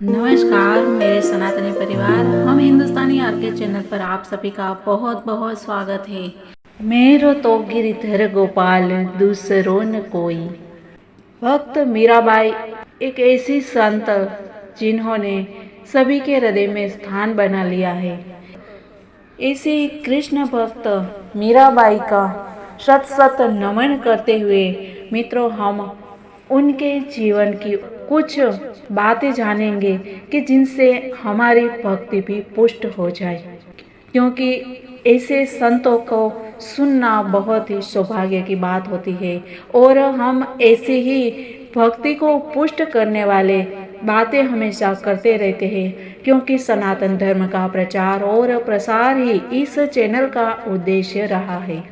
नमस्कार मेरे सनातनी परिवार, हम हिंदुस्तानी आरके चैनल पर आप सभी का बहुत बहुत स्वागत है। मेरो तो गिरिधर गोपाल दूसरो न कोई। भक्त मीराबाई एक ऐसी संत जिन्होंने सभी के हृदय में स्थान बना लिया है। ऐसी कृष्ण भक्त मीराबाई का शत शत नमन करते हुए मित्रों, हम उनके जीवन की कुछ बातें जानेंगे कि जिनसे हमारी भक्ति भी पुष्ट हो जाए, क्योंकि ऐसे संतों को सुनना बहुत ही सौभाग्य की बात होती है और हम ऐसे ही भक्ति को पुष्ट करने वाले बातें हमेशा करते रहते हैं, क्योंकि सनातन धर्म का प्रचार और प्रसार ही इस चैनल का उद्देश्य रहा है।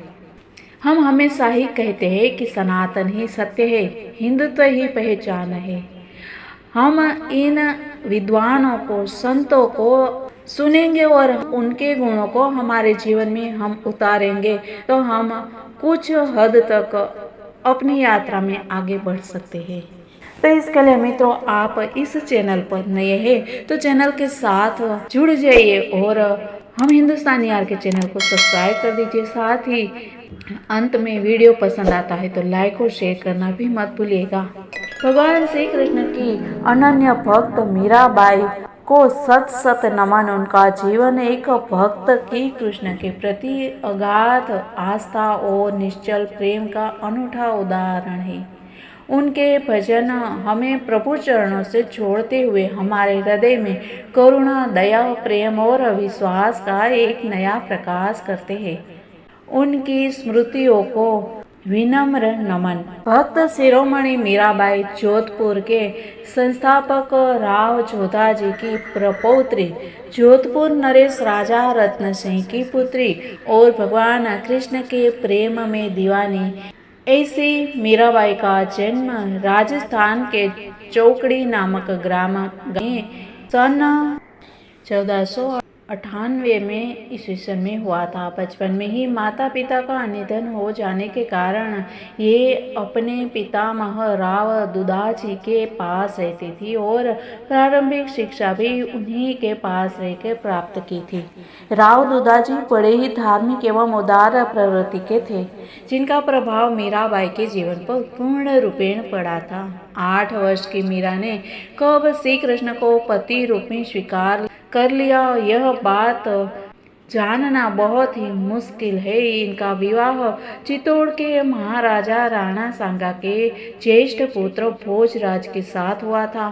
हम हमेशा ही कहते हैं कि सनातन ही सत्य है, हिंदुत्व ही पहचान है। हम इन विद्वानों को, संतों को सुनेंगे और उनके गुणों को हमारे जीवन में हम उतारेंगे तो हम कुछ हद तक अपनी यात्रा में आगे बढ़ सकते हैं। तो इसके लिए मित्रों, आप इस चैनल पर नए हैं तो चैनल के साथ जुड़ जाइए और हम हिंदुस्तानी आरके चैनल को सब्सक्राइब कर दीजिए। साथ ही अंत में वीडियो पसंद आता है तो लाइक और शेयर करना भी मत भूलिएगा। भगवान श्री कृष्ण की अनन्य भक्त मीराबाई को सत सत नमन। उनका जीवन एक भक्त की कृष्ण के प्रति अगाध आस्था और निश्चल प्रेम का अनूठा उदाहरण है। उनके भजन हमें प्रभु चरणों से जोड़ते हुए हमारे हृदय में करुणा, दया, प्रेम और विश्वास का एक नया प्रकाश करते हैं। उनकी स्मृतियों को विनम्र नमन। भक्त शिरोमणि मीराबाई जोधपुर के संस्थापक राव जोधा जी की प्रपौत्री, जोधपुर नरेश राजा रत्न सिंह की पुत्री और भगवान कृष्ण के प्रेम में दीवानी ऐसी मीराबाई का जन्म राजस्थान के चौकड़ी नामक ग्राम में सन 1498 में ईस्वीसन में हुआ था। बचपन में ही माता पिता का निधन हो जाने के कारण ये अपने पितामह राव दुदाजी के पास रहती थी और प्रारंभिक शिक्षा भी उन्हीं के पास रहकर प्राप्त की थी। राव दुदाजी बड़े ही धार्मिक एवं उदार प्रवृत्ति के थे, जिनका प्रभाव मीराबाई के जीवन पर पूर्ण रूपेण पड़ा था। 8 वर्ष की मीरा ने कब श्री कृष्ण को पति रूप में स्वीकार कर लिया, यह बात जानना बहुत ही मुश्किल है। इनका विवाह चित्तौड़ के महाराजा राणा सांगा के ज्येष्ठ पुत्र भोजराज के साथ हुआ था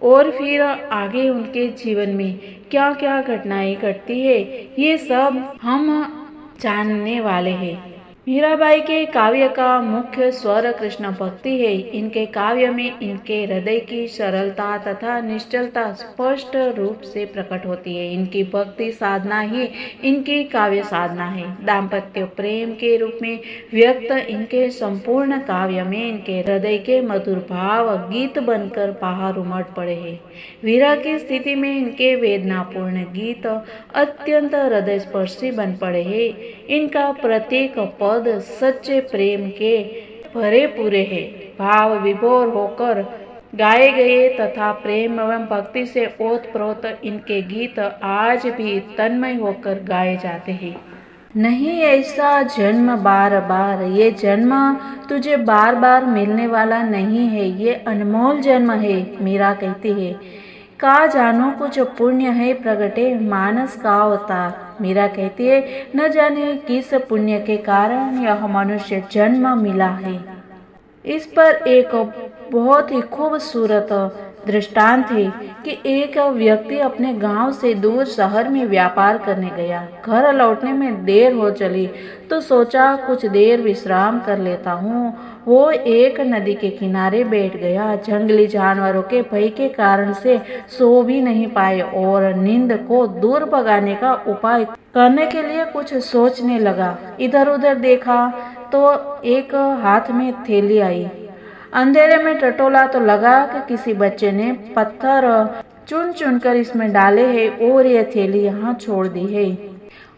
और फिर आगे उनके जीवन में क्या क्या घटनाएं घटती है, ये सब हम जानने वाले हैं। मीराबाई के काव्य का मुख्य स्वर कृष्ण भक्ति है। इनके काव्य में इनके हृदय की सरलता तथा निश्चलता स्पष्ट रूप से प्रकट होती है। इनकी भक्ति साधना ही इनकी काव्य साधना है। दाम्पत्य प्रेम के रूप में व्यक्त इनके संपूर्ण काव्य में इनके हृदय के मधुर भाव गीत बनकर बाहर उमड़ पड़े हैं। विरह की स्थिति में इनके वेदनापूर्ण गीत अत्यंत हृदय स्पर्शी बन पड़े हैं। इनका प्रत्येक पद सच्चे प्रेम के भरे पूरे हैं, भाव विभोर होकर गाए गए तथा प्रेम एवं भक्ति से ओतप्रोत इनके गीत आज भी तन्मय होकर गाए जाते हैं। नहीं ऐसा जन्म बार बार, ये जन्म तुझे बार बार मिलने वाला नहीं है, ये अनमोल जन्म है। मीरा कहती है, का जानो कुछ पुण्य है प्रगटे मानस का अवतार। मीरा कहती है, न जाने किस पुण्य के कारण यह मनुष्य जन्म मिला है। इस पर एक बहुत ही खूबसूरत दृष्टांत है कि एक व्यक्ति अपने गांव से दूर शहर में व्यापार करने गया। घर लौटने में देर हो चली तो सोचा कुछ देर विश्राम कर लेता हूँ। वो एक नदी के किनारे बैठ गया। जंगली जानवरों के भय के कारण से सो भी नहीं पाए और नींद को दूर भगाने का उपाय करने के लिए कुछ सोचने लगा। इधर उधर देखा तो एक हाथ में थैली आई। अंधेरे में टटोला तो लगा कि किसी बच्चे ने पत्थर चुन चुन कर इसमें डाले हैं और यह थैली यहाँ छोड़ दी है।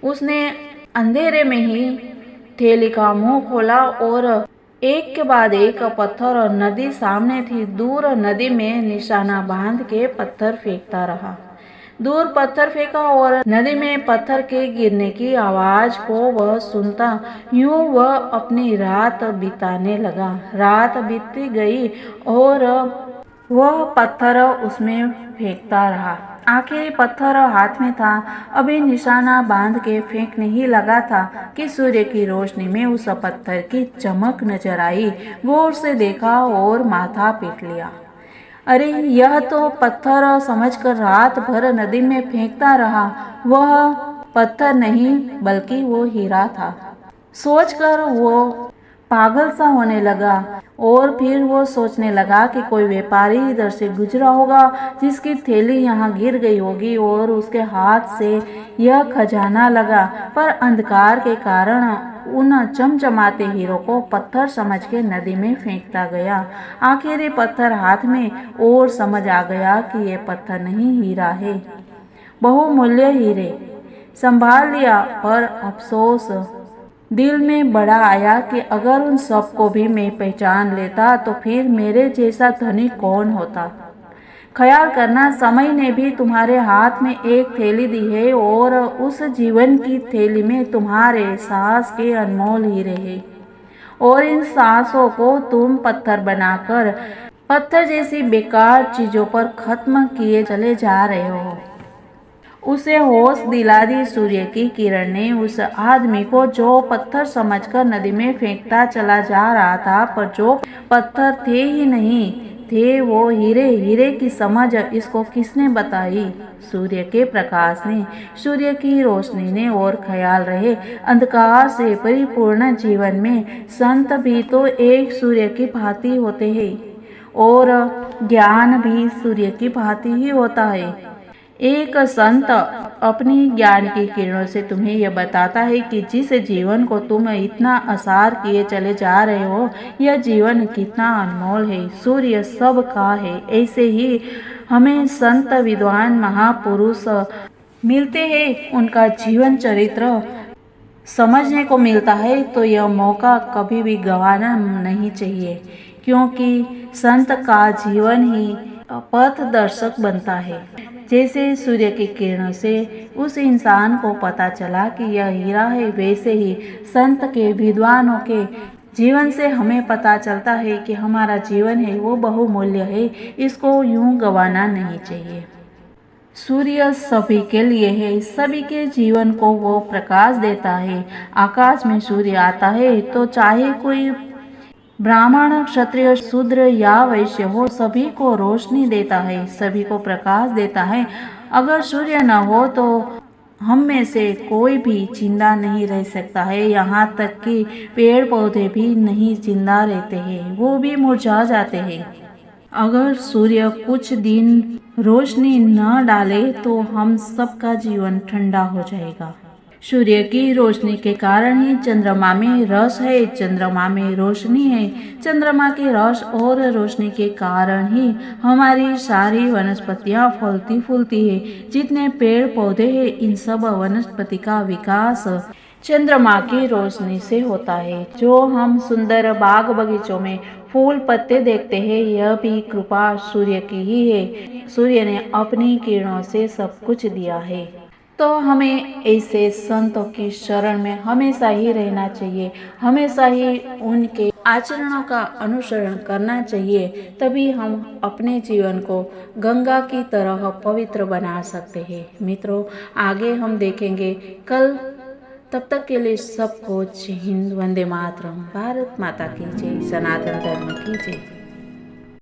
उसने अंधेरे में ही थैली का मुंह खोला और एक के बाद एक पत्थर और नदी सामने थी। दूर नदी में निशाना बांध के पत्थर फेंकता रहा। दूर पत्थर फेंका और नदी में पत्थर के गिरने की आवाज को वह सुनता। यूं वह अपनी रात बिताने लगा। रात बीतती गई और वह पत्थर उसमें फेंकता रहा। आखिर पत्थर हाथ में था। अभी निशाना बांध के फेंकने ही लगा था कि सूर्य की रोशनी में उस पत्थर की चमक नजर आई। गौर से देखा और माथा पीट लिया। अरे यह तो पत्थर समझकर रात भर नदी में फेंकता रहा। वह पत्थर नहीं बल्कि वो हीरा था। सोचकर वो पागल सा होने लगा और फिर वो सोचने लगा कि कोई व्यापारी इधर से गुजरा होगा जिसकी थैली यहाँ गिर गई होगी और उसके हाथ से यह खजाना लगा। पर अंधकार के कारण उन चमचमाते हीरो को पत्थर समझ के नदी में फेंकता गया। आखिर ये पत्थर हाथ में और समझ आ गया कि ये पत्थर नहीं हीरा है, बहुमूल्य हीरे। संभाल लिया, पर अफसोस दिल में बड़ा आया कि अगर उन सबको भी मैं पहचान लेता तो फिर मेरे जैसा धनी कौन होता। ख्याल करना, समय ने भी तुम्हारे हाथ में एक थैली दी है और उस जीवन की थैली में तुम्हारे सांस के अनमोल हीरे हैं और इन सांसों को तुम पत्थर बनाकर पत्थर जैसी बेकार चीजों पर खत्म किए चले जा रहे हो। उसे होश दिला दी सूर्य की किरण ने उस आदमी को जो पत्थर समझकर नदी में फेंकता चला जा रहा था, पर जो पत्थर थे ही नहीं थे वो हीरे। हीरे की समझ इसको किसने बताई? सूर्य के प्रकाश ने, सूर्य की रोशनी ने। और ख्याल रहे, अंधकार से परिपूर्ण जीवन में संत भी तो एक सूर्य की भांति होते हैं और ज्ञान भी सूर्य की भांति ही होता है। एक संत अपनी ज्ञान की किरणों से तुम्हें यह बताता है कि जिस जीवन को तुम इतना आसार किए चले जा रहे हो, यह जीवन कितना अनमोल है। सूर्य सब का है। ऐसे ही हमें संत विद्वान महापुरुष मिलते हैं, उनका जीवन चरित्र समझने को मिलता है, तो यह मौका कभी भी गंवाना नहीं चाहिए, क्योंकि संत का जीवन ही पथ दर्शक बनता है। जैसे सूर्य की किरणों से उस इंसान को पता चला कि यह हीरा है, वैसे ही संत के विद्वानों के जीवन से हमें पता चलता है कि हमारा जीवन है वो बहुमूल्य है, इसको यूं गंवाना नहीं चाहिए। सूर्य सभी के लिए है, सभी के जीवन को वो प्रकाश देता है। आकाश में सूर्य आता है तो चाहे कोई ब्राह्मण, क्षत्रिय, शूद्र या वैश्य हो, सभी को रोशनी देता है, सभी को प्रकाश देता है। अगर सूर्य न हो तो हम में से कोई भी जिंदा नहीं रह सकता है। यहाँ तक कि पेड़ पौधे भी नहीं जिंदा रहते हैं, वो भी मुरझा जाते हैं। अगर सूर्य कुछ दिन रोशनी न डाले तो हम सबका जीवन ठंडा हो जाएगा। सूर्य की रोशनी के कारण ही चंद्रमा में रस है, चंद्रमा में रोशनी है। चंद्रमा के रस और रोशनी के कारण ही हमारी सारी वनस्पतियां फलती फूलती है। जितने पेड़ पौधे हैं, इन सब वनस्पति का विकास चंद्रमा की रोशनी से होता है। जो हम सुंदर बाग बगीचों में फूल पत्ते देखते हैं, यह भी कृपा सूर्य की ही है। सूर्य ने अपनी किरणों से सब कुछ दिया है। तो हमें ऐसे संतों की शरण में हमेशा ही रहना चाहिए, हमेशा ही उनके आचरणों का अनुसरण करना चाहिए। तभी हम अपने जीवन को गंगा की तरह पवित्र बना सकते हैं। मित्रों, आगे हम देखेंगे कल। तब तक के लिए सबको जय हिंद, वंदे मातरम। भारत माता की जय, सनातन धर्म की जय।